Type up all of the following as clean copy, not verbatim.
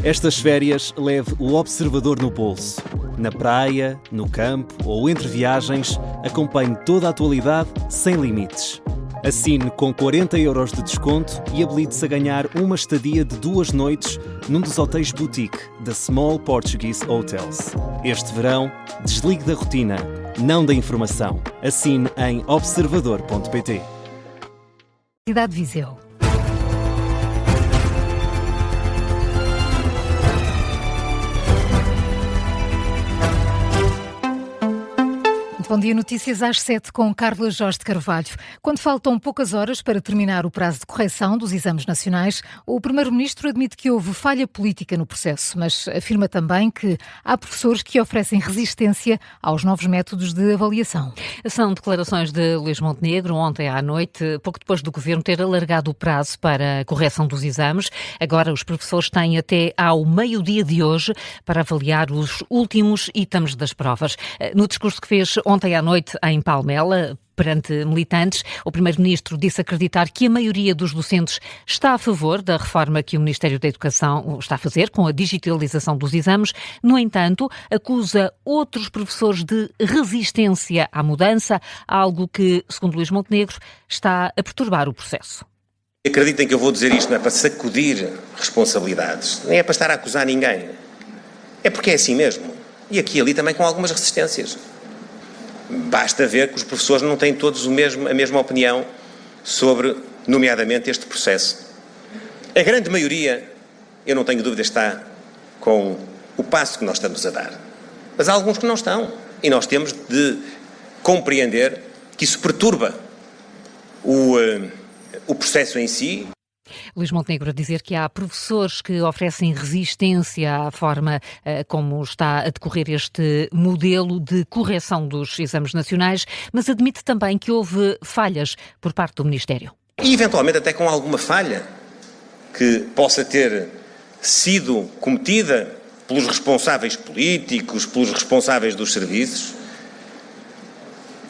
Estas férias leve o Observador no bolso. Na praia, no campo ou entre viagens, acompanhe toda a atualidade sem limites. Assine com 40€ de desconto e habilite-se a ganhar uma estadia de 2 noites num dos hotéis boutique da Small Portuguese Hotels. Este verão, desligue da rotina, não da informação. Assine em observador.pt. Cidade de Viseu. Bom dia, notícias às 7 com Carla Jorge de Carvalho. Quando faltam poucas horas para terminar o prazo de correção dos exames nacionais, o Primeiro-Ministro admite que houve falha política no processo, mas afirma também que há professores que oferecem resistência aos novos métodos de avaliação. São declarações de Luís Montenegro ontem à noite, pouco depois do Governo ter alargado o prazo para a correção dos exames. Agora os professores têm até ao meio-dia de hoje para avaliar os últimos itens das provas. No discurso que fez ontem à noite em Palmela, perante militantes, o Primeiro-Ministro disse acreditar que a maioria dos docentes está a favor da reforma que o Ministério da Educação está a fazer com a digitalização dos exames. No entanto, acusa outros professores de resistência à mudança, algo que, segundo Luís Montenegro, está a perturbar o processo. Acreditem que eu vou dizer isto não é para sacudir responsabilidades, nem é para estar a acusar ninguém. É porque é assim mesmo. E aqui e ali também com algumas resistências. Basta ver que os professores não têm todos a mesma opinião sobre, nomeadamente, este processo. A grande maioria, eu não tenho dúvida, está com o passo que nós estamos a dar. Mas há alguns que não estão. E nós temos de compreender que isso perturba o processo em si. Luís Montenegro a dizer que há professores que oferecem resistência à forma como está a decorrer este modelo de correção dos exames nacionais, mas admite também que houve falhas por parte do Ministério. E eventualmente até com alguma falha que possa ter sido cometida pelos responsáveis políticos, pelos responsáveis dos serviços.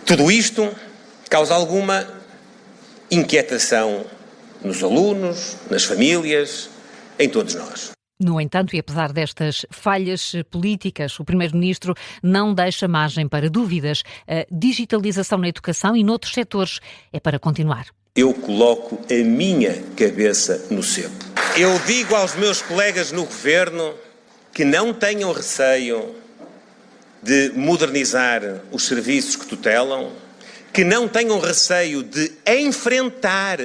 Tudo isto causa alguma inquietação nos alunos, nas famílias, em todos nós. No entanto, e apesar destas falhas políticas, o Primeiro-Ministro não deixa margem para dúvidas. A digitalização na educação e noutros setores é para continuar. Eu coloco a minha cabeça no cepo. Eu digo aos meus colegas no Governo que não tenham receio de modernizar os serviços que tutelam, que não tenham receio de enfrentar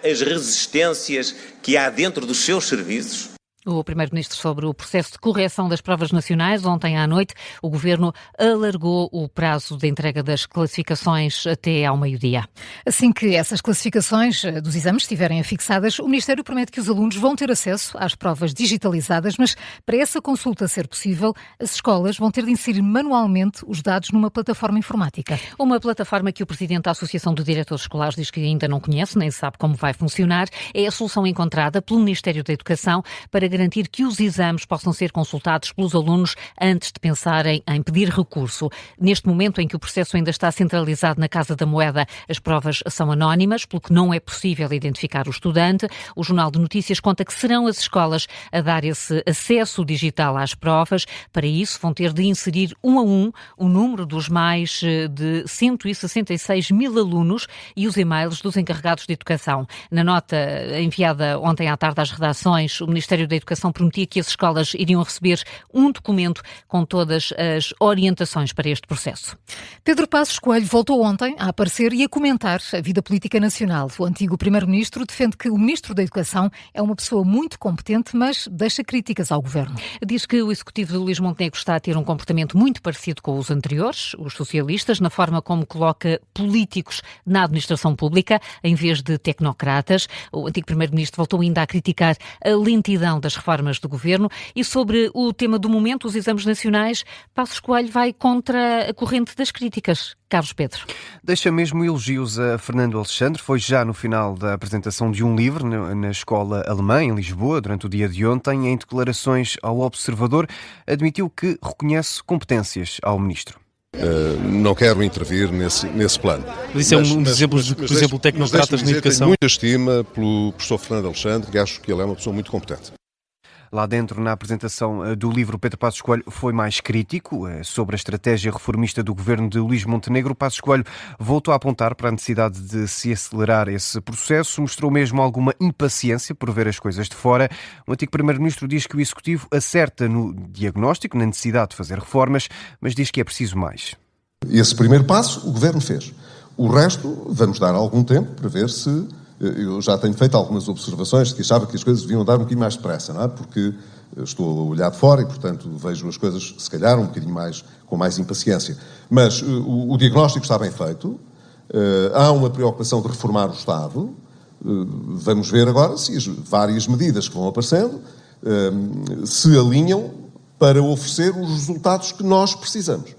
as resistências que há dentro dos seus serviços. O Primeiro-Ministro sobre o processo de correção das provas nacionais. Ontem à noite, o Governo alargou o prazo de entrega das classificações até ao meio-dia. Assim que essas classificações dos exames estiverem afixadas, o Ministério promete que os alunos vão ter acesso às provas digitalizadas, mas para essa consulta ser possível, as escolas vão ter de inserir manualmente os dados numa plataforma informática. Uma plataforma que o Presidente da Associação de Diretores Escolares diz que ainda não conhece, nem sabe como vai funcionar. É a solução encontrada pelo Ministério da Educação para garantir que os exames possam ser consultados pelos alunos antes de pensarem em pedir recurso. Neste momento em que o processo ainda está centralizado na Casa da Moeda, as provas são anónimas, pelo que não é possível identificar o estudante. O Jornal de Notícias conta que serão as escolas a dar esse acesso digital às provas. Para isso, vão ter de inserir um a um o número dos mais de 166 mil alunos e os e-mails dos encarregados de educação. Na nota enviada ontem à tarde às redações, o Ministério da Educação prometia que as escolas iriam receber um documento com todas as orientações para este processo. Pedro Passos Coelho voltou ontem a aparecer e a comentar a vida política nacional. O antigo Primeiro-Ministro defende que o Ministro da Educação é uma pessoa muito competente, mas deixa críticas ao Governo. Diz que o Executivo de Luís Montenegro está a ter um comportamento muito parecido com os anteriores, os socialistas, na forma como coloca políticos na administração pública, em vez de tecnocratas. O antigo Primeiro-Ministro voltou ainda a criticar a lentidão das reformas do Governo e sobre o tema do momento, os exames nacionais, Passos Coelho vai contra a corrente das críticas. Carlos Pedro. Deixa mesmo elogios a Fernando Alexandre. Foi já no final da apresentação de um livro na escola alemã, em Lisboa, durante o dia de ontem, em declarações ao Observador, admitiu que reconhece competências ao ministro. Não quero intervir nesse plano. Mas isso é um dos exemplos de, por exemplo, tecnocratas na educação. Tenho muita estima pelo professor Fernando Alexandre, que acho que ele é uma pessoa muito competente. Lá dentro, na apresentação do livro, Pedro Passos Coelho foi mais crítico sobre a estratégia reformista do governo de Luís Montenegro. Passos Coelho voltou a apontar para a necessidade de se acelerar esse processo, mostrou mesmo alguma impaciência por ver as coisas de fora. O antigo primeiro-ministro diz que o Executivo acerta no diagnóstico, na necessidade de fazer reformas, mas diz que é preciso mais. Esse primeiro passo o governo fez. O resto, vamos dar algum tempo para ver se... Eu já tenho feito algumas observações de que achava que as coisas deviam andar um bocadinho mais depressa, não é? Porque estou a olhar de fora e, portanto, vejo as coisas, se calhar, um bocadinho mais, com mais impaciência. Mas o diagnóstico está bem feito, há uma preocupação de reformar o Estado, vamos ver agora se as várias medidas que vão aparecendo se alinham para oferecer os resultados que nós precisamos.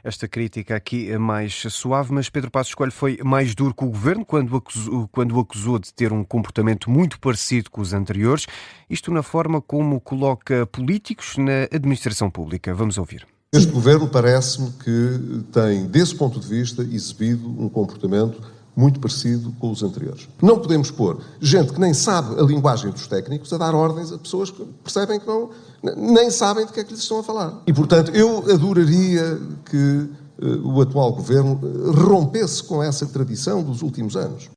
Esta crítica aqui é mais suave, mas Pedro Passos Coelho foi mais duro com o governo quando o acusou de ter um comportamento muito parecido com os anteriores, isto na forma como coloca políticos na administração pública. Vamos ouvir. Este governo parece-me que tem, desse ponto de vista, exibido um comportamento muito parecido com os anteriores. Não podemos pôr gente que nem sabe a linguagem dos técnicos a dar ordens a pessoas que percebem que nem sabem de que é que lhes estão a falar. E, portanto, eu adoraria que o atual governo rompesse com essa tradição dos últimos anos.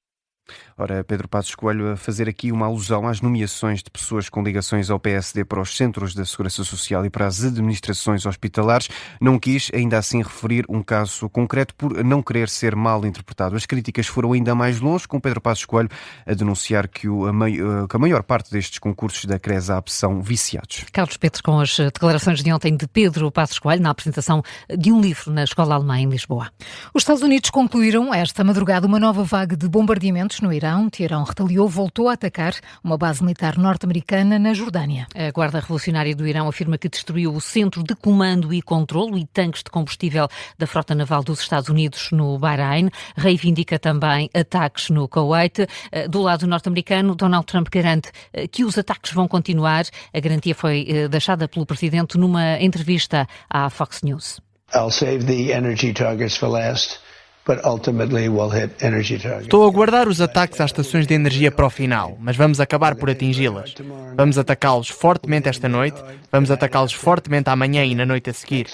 Ora, Pedro Passos Coelho a fazer aqui uma alusão às nomeações de pessoas com ligações ao PSD para os centros da Segurança Social e para as administrações hospitalares. Não quis, ainda assim, referir um caso concreto por não querer ser mal interpretado. As críticas foram ainda mais longe, com Pedro Passos Coelho a denunciar que a maior parte destes concursos da CRESAP são viciados. Carlos Petro, com as declarações de ontem de Pedro Passos Coelho na apresentação de um livro na Escola Alemã em Lisboa. Os Estados Unidos concluíram esta madrugada uma nova vaga de bombardeamentos no Irão. Teherão retaliou, voltou a atacar uma base militar norte-americana na Jordânia. A Guarda Revolucionária do Irão afirma que destruiu o centro de comando e controlo e tanques de combustível da frota naval dos Estados Unidos no Bahrein. Reivindica também ataques no Kuwait. Do lado norte-americano, Donald Trump garante que os ataques vão continuar. A garantia foi deixada pelo presidente numa entrevista à Fox News. I'll save the energy targets for last. Estou a guardar os ataques às estações de energia para o final, mas vamos acabar por atingi-las. Vamos atacá-los fortemente esta noite, vamos atacá-los fortemente amanhã e na noite a seguir.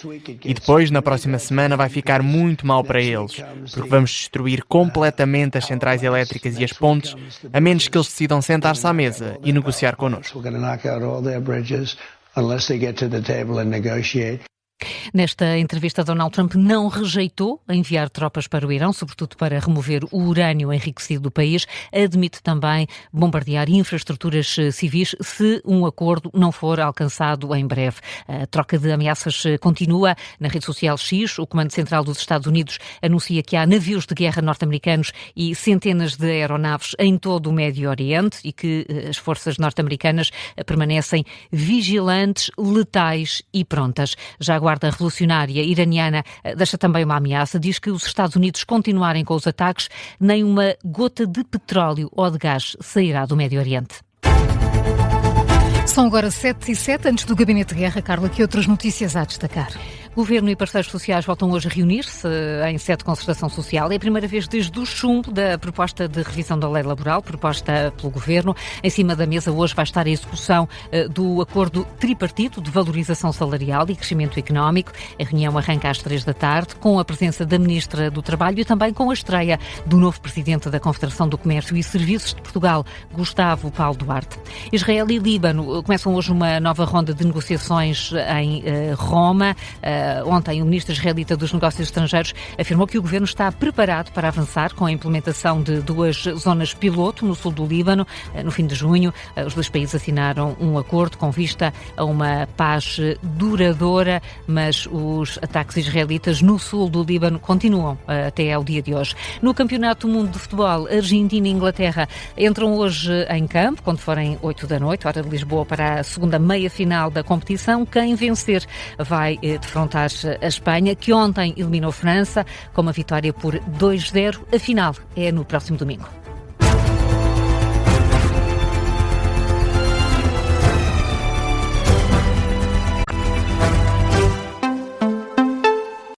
E depois, na próxima semana, vai ficar muito mal para eles, porque vamos destruir completamente as centrais elétricas e as pontes, a menos que eles decidam sentar-se à mesa e negociar connosco. Nesta entrevista, Donald Trump não rejeitou enviar tropas para o Irão, sobretudo para remover o urânio enriquecido do país. Admite também bombardear infraestruturas civis se um acordo não for alcançado em breve. A troca de ameaças continua. Na rede social X, o Comando Central dos Estados Unidos anuncia que há navios de guerra norte-americanos e centenas de aeronaves em todo o Médio Oriente e que as forças norte-americanas permanecem vigilantes, letais e prontas. Já a Guarda Revolucionária iraniana deixa também uma ameaça, diz que os Estados Unidos continuarem com os ataques, nem uma gota de petróleo ou de gás sairá do Médio Oriente. São agora 7h07, antes do Gabinete de Guerra. Carla, que outras notícias há a destacar? Governo e parceiros sociais voltam hoje a reunir-se em sede de concertação social. É a primeira vez desde o chumbo da proposta de revisão da lei laboral, proposta pelo Governo. Em cima da mesa hoje vai estar a execução do acordo tripartito de valorização salarial e crescimento económico. A reunião arranca às 3 da tarde, com a presença da Ministra do Trabalho e também com a estreia do novo Presidente da Confederação do Comércio e Serviços de Portugal, Gustavo Paulo Duarte. Israel e Líbano começam hoje uma nova ronda de negociações em Roma. Ontem, o Ministro israelita dos Negócios Estrangeiros afirmou que o Governo está preparado para avançar com a implementação de 2 zonas piloto no sul do Líbano. No fim de junho, os 2 países assinaram um acordo com vista a uma paz duradoura, mas os ataques israelitas no sul do Líbano continuam até ao dia de hoje. No Campeonato do Mundo de Futebol, Argentina e Inglaterra entram hoje em campo, quando forem 8 da noite, hora de Lisboa, para a segunda meia-final da competição. Quem vencer vai defrontar a Espanha, que ontem eliminou a França com uma vitória por 2-0. A final é no próximo domingo.